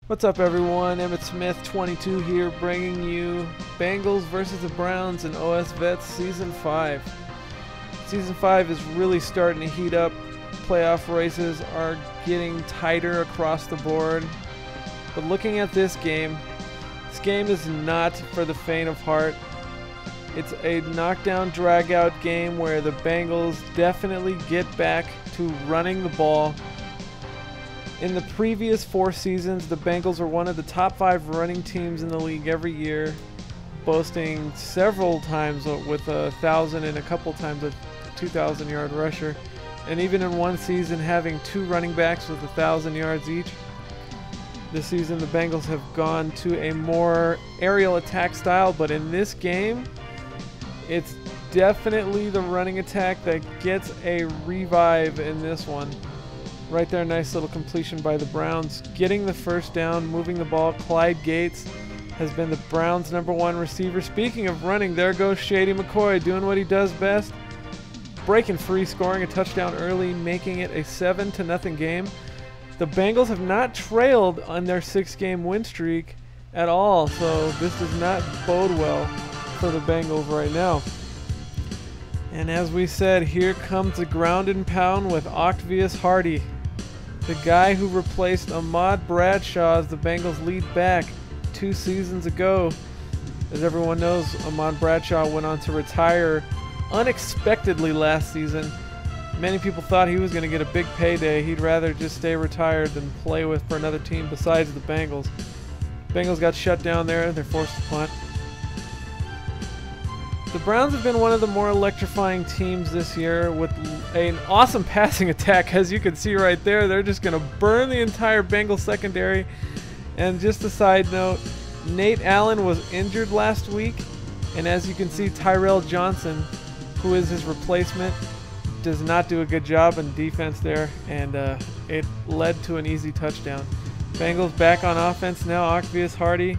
What's up, everyone? Emmett Smith 22 here, bringing you Bengals versus the Browns in OSVets Season 5. Season 5 is really starting to heat up. Playoff races are getting tighter across the board. But looking at this game is not for the faint of heart. It's a knockdown, drag-out game where the Bengals definitely get back to running the ball. In the previous 4 seasons, the Bengals were one of the top 5 running teams in the league every year, boasting several times with 1,000 and a couple times a 2,000-yard rusher, and even in one season having 2 running backs with 1,000 yards each. This season, the Bengals have gone to a more aerial attack style, but in this game, it's definitely the running attack that gets a revive in this one. Right there, nice little completion by the Browns. Getting the first down, moving the ball. Clyde Gates has been the Browns' #1 receiver. Speaking of running, there goes Shady McCoy doing what he does best. Breaking free, scoring a touchdown early, making it a 7-0 game. The Bengals have not trailed on their 6-game win streak at all, so this does not bode well for the Bengals right now. And as we said, here comes the ground and pound with OSVets Hardy, the guy who replaced Ahmad Bradshaw as the Bengals lead back 2 seasons ago. As everyone knows, Ahmad Bradshaw went on to retire unexpectedly last season. Many people thought he was going to get a big payday. He'd rather just stay retired than play for another team besides the Bengals. Bengals got shut down there. They're forced to punt. The Browns have been one of the more electrifying teams this year with an awesome passing attack. As you can see right there, they're just going to burn the entire Bengals secondary. And just a side note, Nate Allen was injured last week, and as you can see, Tyrell Johnson, who is his replacement, does not do a good job in defense there, and it led to an easy touchdown. Bengals back on offense now. OSVets Hardy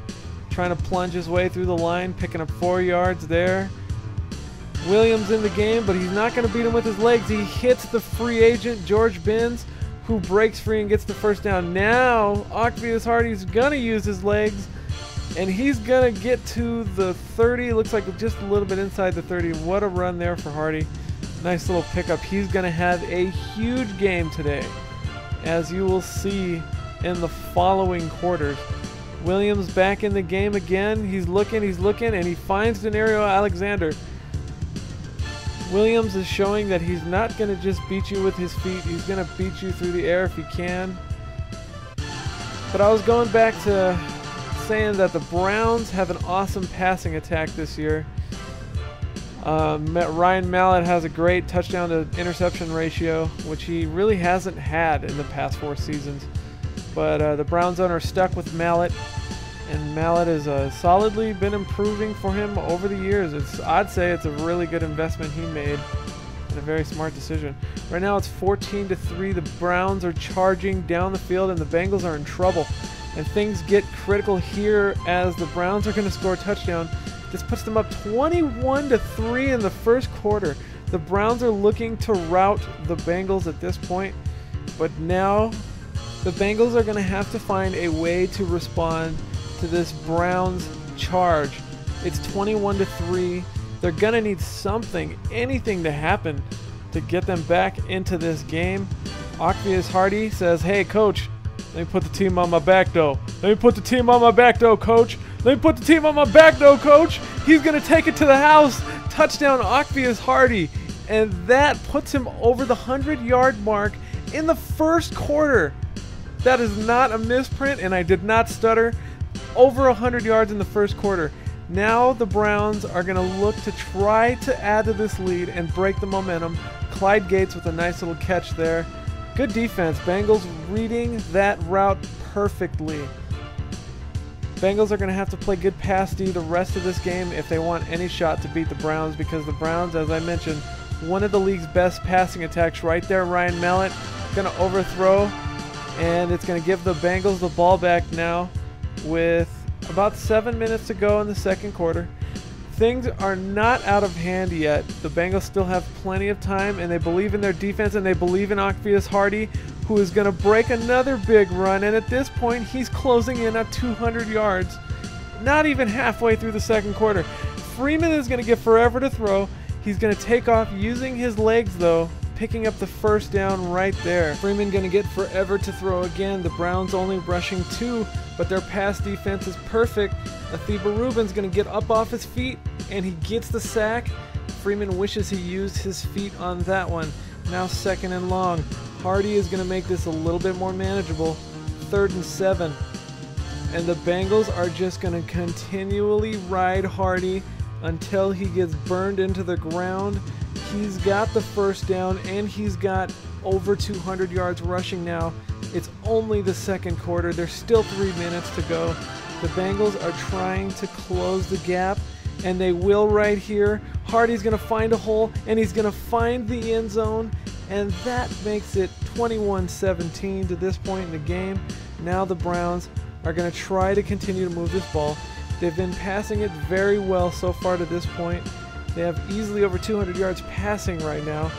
trying to plunge his way through the line, picking up 4 yards there. Williams in the game, but he's not going to beat him with his legs. He hits the free agent George Binns, who breaks free and gets the first down. Now OSVets Hardy's going to use his legs, and he's going to get to the 30. Looks like just a little bit inside the 30. What a run there for Hardy. Nice little pickup. He's going to have a huge game today, as you will see in the following quarters. Williams back in the game again. He's looking, and he finds Denario Alexander. Williams is showing that he's not going to just beat you with his feet. He's going to beat you through the air if he can. But I was going back to saying that the Browns have an awesome passing attack this year. Ryan Mallett has a great touchdown to interception ratio, which he really hasn't had in the past 4 seasons. But the Browns owner stuck with Mallett, and Mallett has solidly been improving for him over the years. I'd say it's a really good investment he made, and a very smart decision. Right now it's 14-3. The Browns are charging down the field, and the Bengals are in trouble. And things get critical here as the Browns are going to score a touchdown. This puts them up 21-3 in the first quarter. The Browns are looking to rout the Bengals at this point, but now the Bengals are going to have to find a way to respond to this Browns charge. It's 21-3. They're going to need something, anything to happen to get them back into this game. OSVets Hardy says, "Hey, coach, let me put the team on my back, though. Let me put the team on my back, though, coach. Let me put the team on my back, though, coach." He's going to take it to the house. Touchdown, OSVets Hardy. And that puts him over the 100-yard mark in the first quarter. That is not a misprint, and I did not stutter. Over 100 yards in the first quarter. Now the Browns are going to look to try to add to this lead and break the momentum. Clyde Gates with a nice little catch there. Good defense. Bengals reading that route perfectly. Bengals are going to have to play good pass D the rest of this game if they want any shot to beat the Browns, because the Browns, as I mentioned, one of the league's best passing attacks right there. Ryan Mallett going to overthrow, and it's going to give the Bengals the ball back now with about 7 minutes to go in the second quarter. Things are not out of hand yet. The Bengals still have plenty of time, and they believe in their defense, and they believe in OSVets Hardy, who is going to break another big run, and at this point he's closing in at 200 yards. Not even halfway through the second quarter. Freeman is going to get forever to throw. He's going to take off using his legs though, picking up the first down right there. Freeman going to get forever to throw again. The Browns only rushing 2, but their pass defense is perfect. Athiba Rubin's going to get up off his feet, and he gets the sack. Freeman wishes he used his feet on that one. Now 2nd and long. Hardy is going to make this a little bit more manageable. 3rd and 7. And the Bengals are just going to continually ride Hardy until he gets burned into the ground. He's got the first down, and he's got over 200 yards rushing now. It's only the second quarter. There's still 3 minutes to go. The Bengals are trying to close the gap, and they will right here. Hardy's going to find a hole, and he's going to find the end zone, and that makes it 21-17 to this point in the game. Now the Browns are going to try to continue to move this ball. They've been passing it very well so far to this point. They have easily over 200 yards passing right now,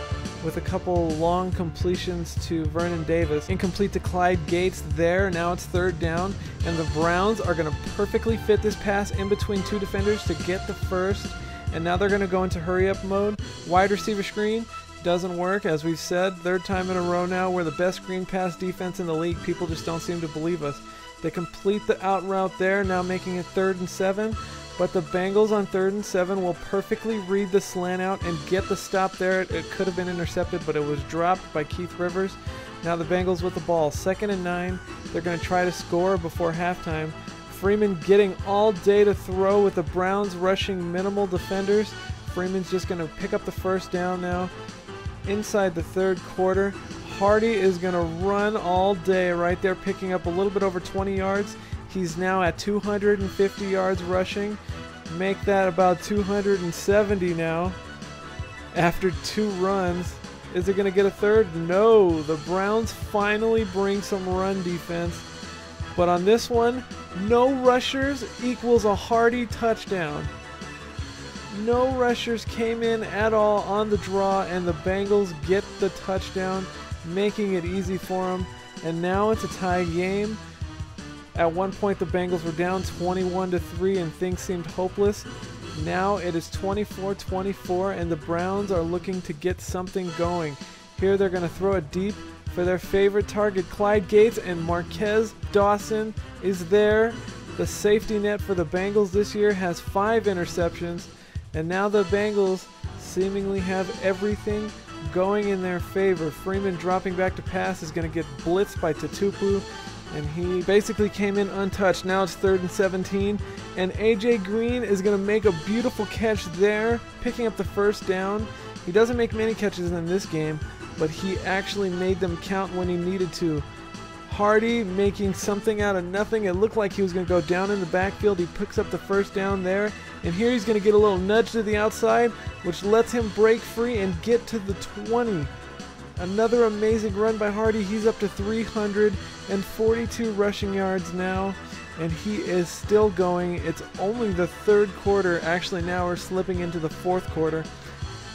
with a couple long completions to Vernon Davis. Incomplete to Clyde Gates there. Now it's 3rd down, and the Browns are going to perfectly fit this pass in between 2 defenders to get the first. And now they're going to go into hurry-up mode. Wide receiver screen doesn't work, as we've said. 3rd time in a row now. We're the best screen pass defense in the league. People just don't seem to believe us. They complete the out route there, now making it 3rd and 7. But the Bengals on 3rd and 7 will perfectly read the slant out and get the stop there. It could have been intercepted, but it was dropped by Keith Rivers. Now the Bengals with the ball. 2nd and 9. They're going to try to score before halftime. Freeman getting all day to throw with the Browns rushing minimal defenders. Freeman's just going to pick up the first down now. Inside the 3rd quarter, Hardy is going to run all day right there, picking up a little bit over 20 yards. He's now at 250 yards rushing. Make that about 270 now after 2 runs. Is it going to get a 3rd? No. The Browns finally bring some run defense. But on this one, no rushers equals a Hardy touchdown. No rushers came in at all on the draw, and the Bengals get the touchdown, making it easy for them. And now it's a tie game. At one point the Bengals were down 21-3 and things seemed hopeless. Now it is 24-24 and the Browns are looking to get something going. Here they're going to throw it deep for their favorite target, Clyde Gates, and Marquez Dawson is there. The safety net for the Bengals this year has 5 interceptions, and now the Bengals seemingly have everything going in their favor. Freeman dropping back to pass is going to get blitzed by Tutupu, and he basically came in untouched. Now it's 3rd and 17, and AJ Green is going to make a beautiful catch there, picking up the first down. He doesn't make many catches in this game, but he actually made them count when he needed to. Hardy making something out of nothing. It looked like he was going to go down in the backfield. He picks up the first down there, and here he's going to get a little nudge to the outside, which lets him break free and get to the 20. Another amazing run by Hardy. He's up to 342 rushing yards now, and he is still going. It's only the 3rd quarter. Actually, now we're slipping into the 4th quarter.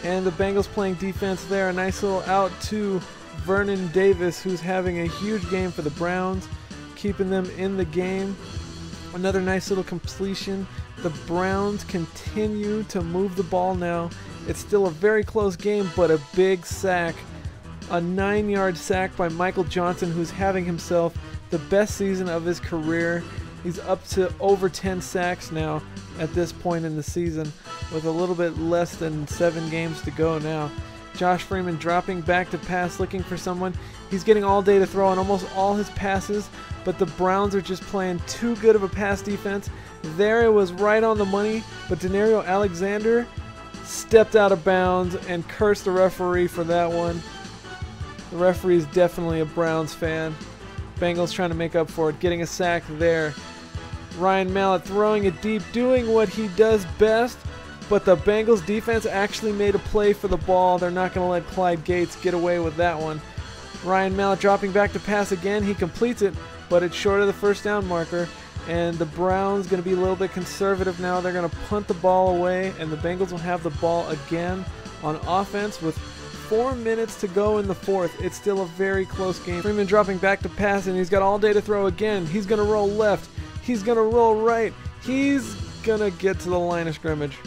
And the Bengals playing defense there. A nice little out to Vernon Davis, who's having a huge game for the Browns, keeping them in the game. Another nice little completion. The Browns continue to move the ball now. It's still a very close game, but a big sack. A 9-yard sack by Michael Johnson, who's having himself the best season of his career. He's up to over 10 sacks now at this point in the season, with a little bit less than 7 games to go now. Josh Freeman dropping back to pass, looking for someone. He's getting all day to throw on almost all his passes, but the Browns are just playing too good of a pass defense. There it was right on the money, but Denario Alexander stepped out of bounds and cursed the referee for that one. The referee is definitely a Browns fan. Bengals trying to make up for it, getting a sack there. Ryan Mallett throwing it deep, doing what he does best, but the Bengals defense actually made a play for the ball. They're not going to let Clyde Gates get away with that one. Ryan Mallett dropping back to pass again. He completes it, but it's short of the first down marker. And the Browns going to be a little bit conservative now. They're going to punt the ball away, and the Bengals will have the ball again on offense with 4 minutes to go in the fourth. It's still a very close game. Freeman dropping back to pass, and he's got all day to throw again. He's going to roll left. He's going to roll right. He's going to get to the line of scrimmage.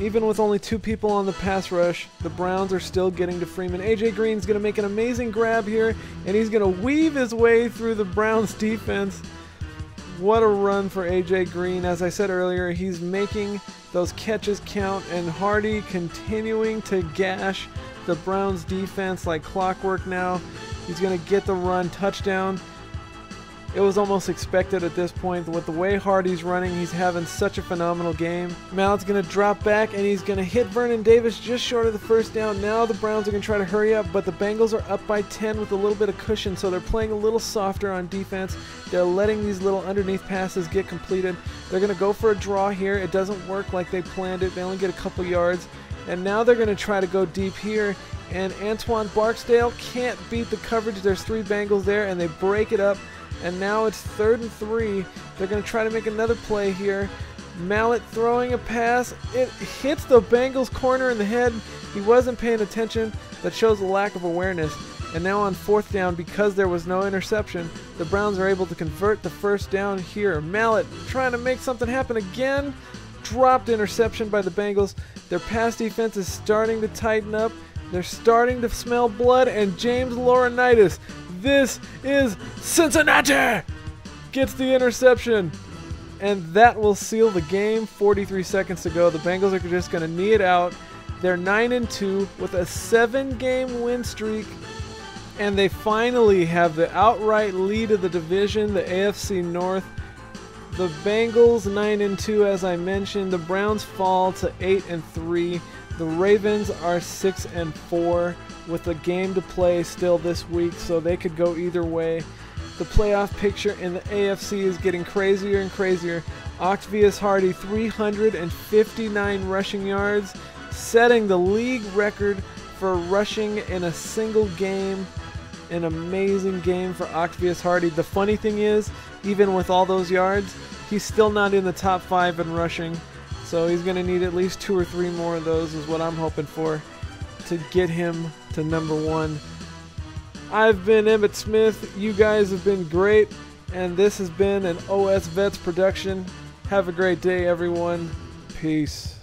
Even with only 2 people on the pass rush, the Browns are still getting to Freeman. A.J. Green's going to make an amazing grab here, and he's going to weave his way through the Browns defense. What a run for A.J. Green. As I said earlier, he's making those catches count, and Hardy continuing to gash the Browns defense like clockwork now. He's going to get the run, touchdown. It was almost expected at this point. With the way Hardy's running, he's having such a phenomenal game. Mallett's going to drop back, and he's going to hit Vernon Davis just short of the first down. Now the Browns are going to try to hurry up, but the Bengals are up by 10 with a little bit of cushion, so they're playing a little softer on defense. They're letting these little underneath passes get completed. They're going to go for a draw here. It doesn't work like they planned it. They only get a couple yards. And now they're going to try to go deep here, and Antoine Barksdale can't beat the coverage. There's 3 Bengals there, and they break it up. And now it's 3rd and 3. They're going to try to make another play here. Mallett throwing a pass. It hits the Bengals corner in the head. He wasn't paying attention. That shows a lack of awareness. And now on 4th down, because there was no interception, the Browns are able to convert the first down here. Mallett trying to make something happen again. Dropped interception by the Bengals. Their pass defense is starting to tighten up. They're starting to smell blood, and James Laurinaitis, this is Cincinnati, gets the interception. And that will seal the game. 43 seconds to go. The Bengals are just going to knee it out. They're 9-2 with a 7-game win streak. And they finally have the outright lead of the division, the AFC North. The Bengals 9-2, as I mentioned. The Browns fall to 8-3. The Ravens are 6-4 with a game to play still this week, so they could go either way. The playoff picture in the AFC is getting crazier and crazier. Octavius Hardy, 359 rushing yards, setting the league record for rushing in a single game. An amazing game for Octavius Hardy. The funny thing is, even with all those yards, he's still not in the top 5 in rushing. So he's going to need at least 2 or 3 more of those is what I'm hoping for to get him to number 1. I've been Emmett Smith. You guys have been great. And this has been an OSVets production. Have a great day, everyone. Peace.